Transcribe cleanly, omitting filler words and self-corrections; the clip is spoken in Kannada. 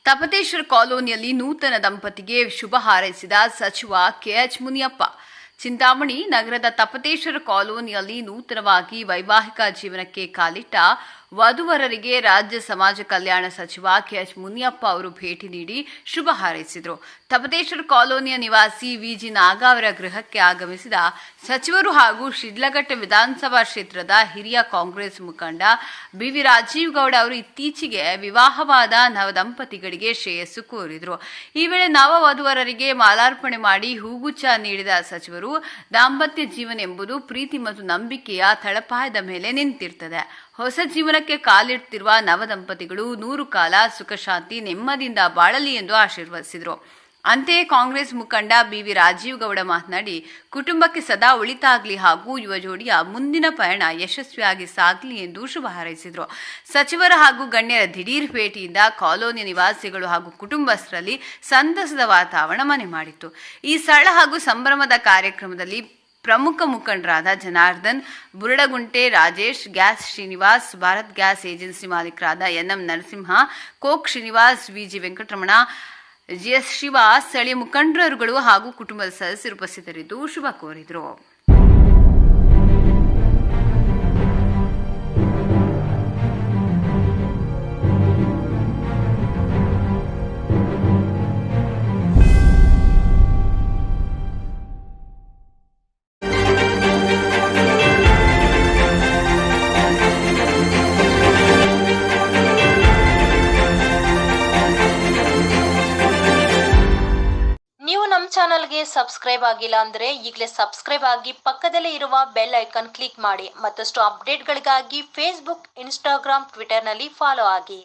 ತಪತೇಶ್ವರ ಕಾಲೋನಿಯಲ್ಲಿ ನೂತನ ದಂಪತಿಗೆ ಶುಭ ಹಾರೈಸಿದ ಸಚಿವ ಕೆಎಚ್ ಮುನಿಯಪ್ಪ. ಚಿಂತಾಮಣಿ ನಗರದ ತಪತೇಶ್ವರ ಕಾಲೋನಿಯಲ್ಲಿ ನೂತನವಾಗಿ ವೈವಾಹಿಕ ಜೀವನಕ್ಕೆ ಕಾಲಿಟ್ಟ ವಧುವರರಿಗೆ ರಾಜ್ಯ ಸಮಾಜ ಕಲ್ಯಾಣ ಸಚಿವ ಕೆಎಚ್ ಮುನಿಯಪ್ಪ ಅವರು ಭೇಟಿ ನೀಡಿ ಶುಭ ಹಾರೈಸಿದರು. ತಪತೇಶ್ವರ ಕಾಲೋನಿಯ ನಿವಾಸಿ ವಿಜಿ ನಾಗಾ ಅವರ ಗೃಹಕ್ಕೆ ಆಗಮಿಸಿದ ಸಚಿವರು ಹಾಗೂ ಶಿಡ್ಲಘಟ್ಟ ವಿಧಾನಸಭಾ ಕ್ಷೇತ್ರದ ಹಿರಿಯ ಕಾಂಗ್ರೆಸ್ ಮುಖಂಡ ಬಿವಿ ರಾಜೀವ್ ಗೌಡ ಅವರು ಇತ್ತೀಚೆಗೆ ವಿವಾಹವಾದ ನವದಂಪತಿಗಳಿಗೆ ಶ್ರೇಯಸ್ಸು ಕೋರಿದರು. ಈ ವೇಳೆ ನವ ವಧುವರರಿಗೆ ಮಾಲಾರ್ಪಣೆ ಮಾಡಿ ಹೂಗುಚ್ಛ ನೀಡಿದ ಸಚಿವರು, ದಾಂಪತ್ಯ ಜೀವನ ಎಂಬುದು ಪ್ರೀತಿ ಮತ್ತು ನಂಬಿಕೆಯ ತಳಪಾಯದ ಮೇಲೆ ನಿಂತಿರ್ತದೆ. ಹೊಸ ಜೀವನಕ್ಕೆ ಕಾಲಿಡ್ತಿರುವ ನವದಂಪತಿಗಳು 100 ಕಾಲ ಸುಖ ಶಾಂತಿ ನೆಮ್ಮದಿಯಿಂದ ಬಾಳಲಿ ಎಂದು ಆಶೀರ್ವದಿಸಿದರು. ಅಂತೆಯೇ ಕಾಂಗ್ರೆಸ್ ಮುಖಂಡ ಬಿವಿ ರಾಜೀವ್ ಗೌಡ ಮಾತನಾಡಿ, ಕುಟುಂಬಕ್ಕೆ ಸದಾ ಒಳಿತಾಗಲಿ ಹಾಗೂ ಯುವ ಜೋಡಿಯ ಮುಂದಿನ ಪಯಣ ಯಶಸ್ವಿಯಾಗಿ ಸಾಗಲಿ ಎಂದು ಶುಭ ಹಾರೈಸಿದರು. ಸಚಿವರ ಹಾಗೂ ಗಣ್ಯರ ದಿಢೀರ್ ಭೇಟಿಯಿಂದ ಕಾಲೋನಿ ನಿವಾಸಿಗಳು ಹಾಗೂ ಕುಟುಂಬಸ್ಥರಲ್ಲಿ ಸಂತಸದ ವಾತಾವರಣ ಮನೆ ಮಾಡಿತ್ತು. ಈ ಸರಳ ಹಾಗೂ ಸಂಭ್ರಮದ ಕಾರ್ಯಕ್ರಮದಲ್ಲಿ ಪ್ರಮುಖ ಮುಖಂಡರಾದ Janardhan, Buradagunte Rajesh, gas Srinivas, Bharat gas agency ಮಾಲೀಕರಾದ N M Narasimha, coke Srinivas, V G Venkataramana, G S Srivas, ಸ್ಥಳೀಯ ಮುಖಂಡರುಗಳು ಹಾಗೂ ಕುಟುಂಬದ ಸದಸ್ಯರು ಉಪಸ್ಥಿತರಿದ್ದು ಶುಭ ಕೋರಿದರು. ಚಾನಲ್ಗೆ ಸಬ್ಸ್ಕ್ರೈಬ್ ಆಗಿಲ್ಲ ಅಂದ್ರೆ ಈಗಲೇ ಸಬ್ಸ್ಕ್ರೈಬ್ ಆಗಿ ಪಕ್ಕದಲ್ಲೇ ಇರುವ ಬೆಲ್ ಐಕಾನ್ ಕ್ಲಿಕ್ ಮಾಡಿ. ಮತ್ತಷ್ಟು ಅಪ್ಡೇಟ್ಗಳಿಗಾಗಿ ಫೇಸ್ಬುಕ್, ಇನ್ಸ್ಟಾಗ್ರಾಮ್, ಟ್ವಿಟರ್ನಲ್ಲಿ ಫಾಲೋ ಆಗಿ.